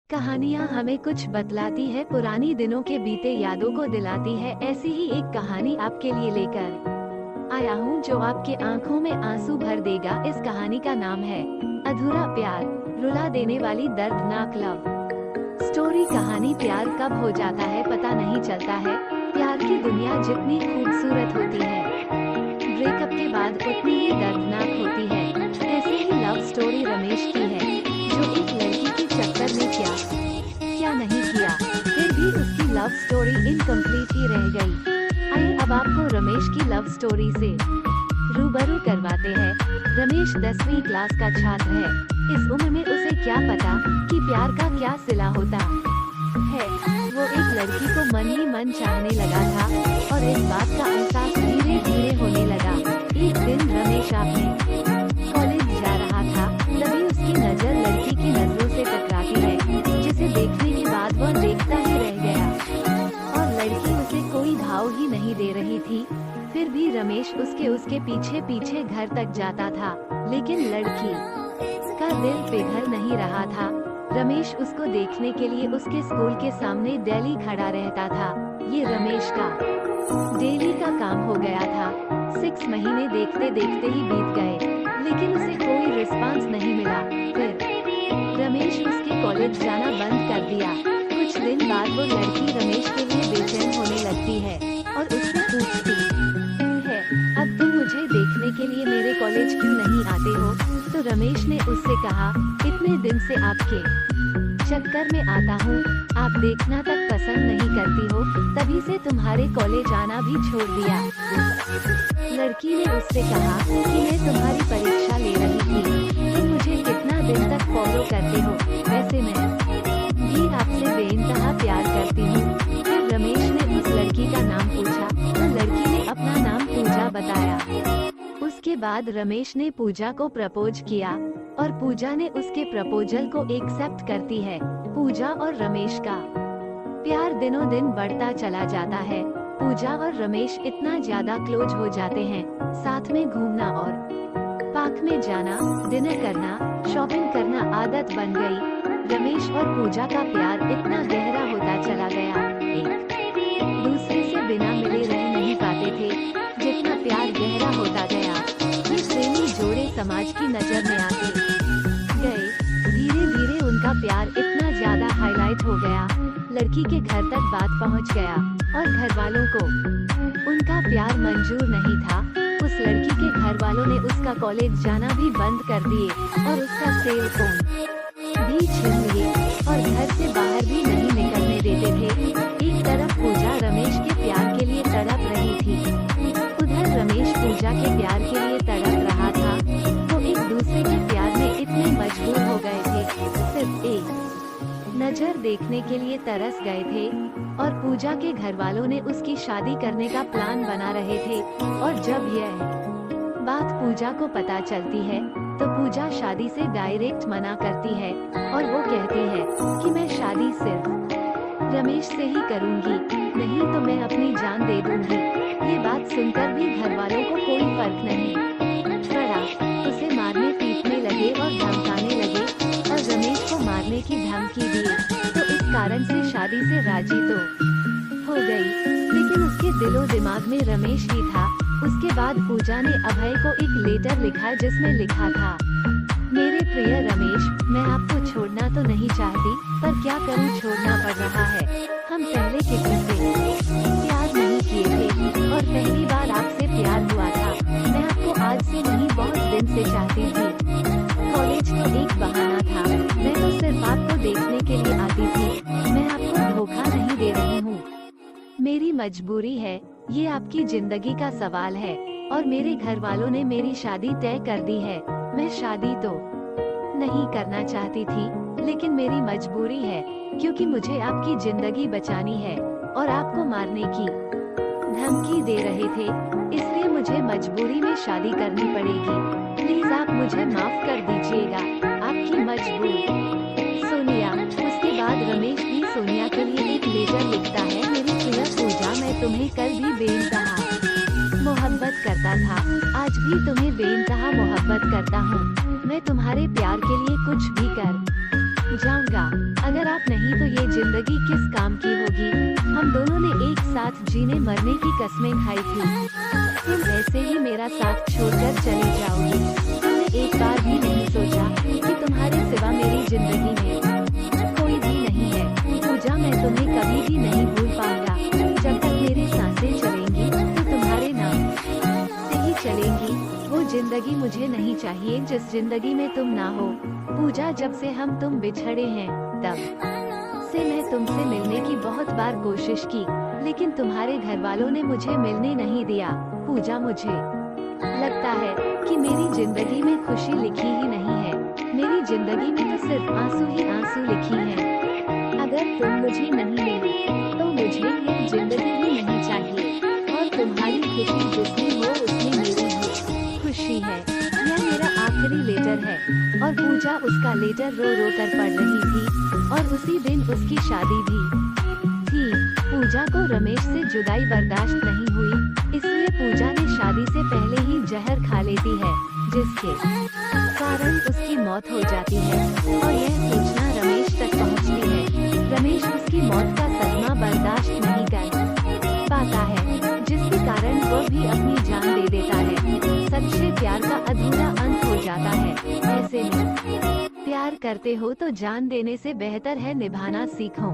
कहानियाँ हमें कुछ बतलाती है, पुरानी दिनों के बीते यादों को दिलाती है। ऐसी ही एक कहानी आपके लिए लेकर आया हूँ जो आपके आंखों में आंसू भर देगा। इस कहानी का नाम है अधूरा प्यार, रुला देने वाली दर्दनाक लव स्टोरी। कहानी प्यार कब हो जाता है पता नहीं चलता है। प्यार की दुनिया जितनी खूबसूरत होती है, ब्रेकअप के बाद उतनी ही दर्दनाक होती है। ऐसे ही लव स्टोरी रमेश की है, जो एक लड़की के चक्कर में क्या नहीं किया, फिर भी उसकी लव स्टोरी इनकम्प्लीट ही रह गई। आइए अब आपको रमेश की लव स्टोरी से रूबरू करवाते हैं। रमेश 10वीं क्लास का छात्र है। इस उम्र में उसे क्या पता कि प्यार का क्या सिला होता है। वो एक लड़की को मन ही मन चाहने लगा था और इस बात का एहसास धीरे धीरे होने लगा। एक दिन रमेश अपने कॉलेज जा रहा था, तभी उसकी नजर लड़की की नजरों से टकराती है, जिसे देखने के बाद वह देखता ही रह गया और लड़की उसे कोई भाव ही नहीं दे रही थी। फिर भी रमेश उसके पीछे पीछे घर तक जाता था, लेकिन लड़की का दिल पिघल नहीं रहा था। रमेश उसको देखने के लिए उसके स्कूल के सामने डेली खड़ा रहता था। ये रमेश का डेली का काम हो गया था। 6 महीने देखते देखते ही बीत गए, लेकिन उसे कोई रिस्पांस नहीं मिला। फिर रमेश उसके कॉलेज जाना बंद कर दिया। कुछ दिन बाद वो लड़की रमेश के लिए बेचैन होने लगती है और उससे पूछती है, अब तुम मुझे देखने के लिए मेरे कॉलेज क्यों नहीं आते हो? तो रमेश ने उससे कहा, इतने दिन से आपके चक्कर में आता हूँ, आप देखना तक पसंद नहीं करती हो, तभी से तुम्हारे कॉलेज आना भी छोड़ दिया। लड़की ने उससे कहा कि मैं तुम्हारी परीक्षा ले रही थी, तुम मुझे कितना दिन तक फॉलो करते हो? वैसे मैं भी आपसे बेइंतहा प्यार करती हूँ। फिर रमेश ने उस लड़की का नाम पूछा, तो लड़की ने अपना नाम पूजा बताया। उसके बाद रमेश ने पूजा को प्रपोज किया और पूजा ने उसके प्रपोजल को एक्सेप्ट करती है। पूजा और रमेश का प्यार दिनों दिन बढ़ता चला जाता है। पूजा और रमेश इतना ज्यादा क्लोज हो जाते हैं, साथ में घूमना और पार्क में जाना, डिनर करना, शॉपिंग करना आदत बन गई। रमेश और पूजा का प्यार इतना गहरा होता चला गया, एक दूसरे से बिना मिले रह नहीं पाते थे। जितना प्यार गहरा होता गया, ये प्रेमी जोड़े समाज की नजर में आते गए। धीरे धीरे उनका प्यार इतना ज्यादा हाईलाइट हो गया, लड़की के घर तक बात पहुंच गया और घर वालों को उनका प्यार मंजूर नहीं था। उस लड़की के घर वालों ने उसका कॉलेज जाना भी बंद कर दिए और उसका सेल फोन भी छीन लिए और घर से बाहर भी नहीं निकलने देते थे। एक तरफ पूजा रमेश के प्यार के लिए तड़प रही थी, उधर रमेश पूजा के प्यार के लिए तड़प रहा था। वो एक दूसरे के प्यार में इतने मजबूर हो गए थे, सिर्फ एक नजर देखने के लिए तरस गए थे। और पूजा के घर वालों ने उसकी शादी करने का प्लान बना रहे थे। और जब यह बात पूजा को पता चलती है, तो पूजा शादी से डायरेक्ट मना करती है और वो कहती है कि मैं शादी सिर्फ रमेश से ही करूंगी, नहीं तो मैं अपनी जान दे दूंगी। ये बात सुनकर भी घर वालों को कोई फर्क नहीं पड़ा। उसे मारने पीटने लगे और धमकाने लगे और रमेश को मारने की धमकी दी। तो इस कारण से शादी से राजी तो हो गई, लेकिन उसके दिलो दिमाग में रमेश ही था। उसके बाद पूजा ने अभय को एक लेटर लिखा, जिसमें लिखा था, मेरे प्रिय रमेश, मैं आपको छोड़ना तो नहीं चाहती, पर क्या करूं, छोड़ना पड़ रहा है। हम पहले किसी से प्यार नहीं किए थे और पहली बार आपसे प्यार हुआ था। मैं आपको आज से नहीं, बहुत दिन से चाहती थी। कॉलेज तो एक बहाना था, मैं तो सिर्फ आपको देखने के लिए आती थी। मैं आपको धोखा नहीं दे रही हूँ, मेरी मजबूरी है। ये आपकी जिंदगी का सवाल है और मेरे घर वालों ने मेरी शादी तय कर दी है। मैं शादी तो नहीं करना चाहती थी, लेकिन मेरी मजबूरी है, क्योंकि मुझे आपकी जिंदगी बचानी है और आपको मारने की धमकी दे रहे थे, इसलिए मुझे मजबूरी में शादी करनी पड़ेगी। प्लीज आप मुझे माफ कर दीजिएगा, आपकी मजबूर सोनिया। उसके बाद रमेश भी सोनिया के लिए एक लेटर लिखता है, मेरी प्रिय पूजा, मैं तुम्हें कल भी बेइंतहा मोहब्बत करता था, आज भी तुम्हें बेइंतहा मोहब्बत करता हूँ। मैं तुम्हारे प्यार के लिए कुछ भी कर जाऊंगा। अगर आप नहीं तो ये जिंदगी किस काम की होगी। हम दोनों ने एक साथ जीने मरने की कस्में खाई थी। तुम ऐसे ही मेरा साथ छोड़कर चली जाओगी। तुमने एक बार भी नहीं सोचा कि तुम्हारे सिवा मेरी जिंदगी में कोई भी नहीं है। पूजा, मैं तुम्हें कभी भी नहीं भूल पाऊंगा। जब तक मेरी सांसें चलेंगी तो तुम्हारे नाम से ही चलेंगी। वो जिंदगी मुझे नहीं चाहिए जिस जिंदगी में तुम ना हो। पूजा, जब से हम तुम बिछड़े हैं तब से मैं तुमसे मिलने की बहुत बार कोशिश की, लेकिन तुम्हारे घर वालों ने मुझे मिलने नहीं दिया। पूजा, मुझे लगता है कि मेरी जिंदगी में खुशी लिखी ही नहीं है। मेरी जिंदगी में तो सिर्फ आंसू ही आंसू लिखी हैं। अगर तुम मुझे नहीं मिली तो मुझे ये जिंदगी ही नहीं चाहिए। और तुम्हारी खुशी जिसमें हो उसमें मेरी भी खुशी है। यह मेरा आखिरी लेटर है। और पूजा उसका लेटर रो रो कर पढ़ रही थी। और उसी दिन उसकी शादी भी थी। पूजा को रमेश से जुदाई बर्दाश्त नहीं हुई, इसलिए पूजा ने शादी से पहले ही जहर खा लेती है, जिसके कारण उसकी मौत हो जाती है। और यह सूचना रमेश तक पहुंचती है। रमेश उसकी मौत का सदमा बर्दाश्त नहीं कर पाता है, जिसके कारण वह भी अपनी जान दे देता है। सच्चे प्यार का अधूरा अंत हो जाता है। ऐसे में प्यार करते हो तो जान देने से बेहतर है निभाना सीखो।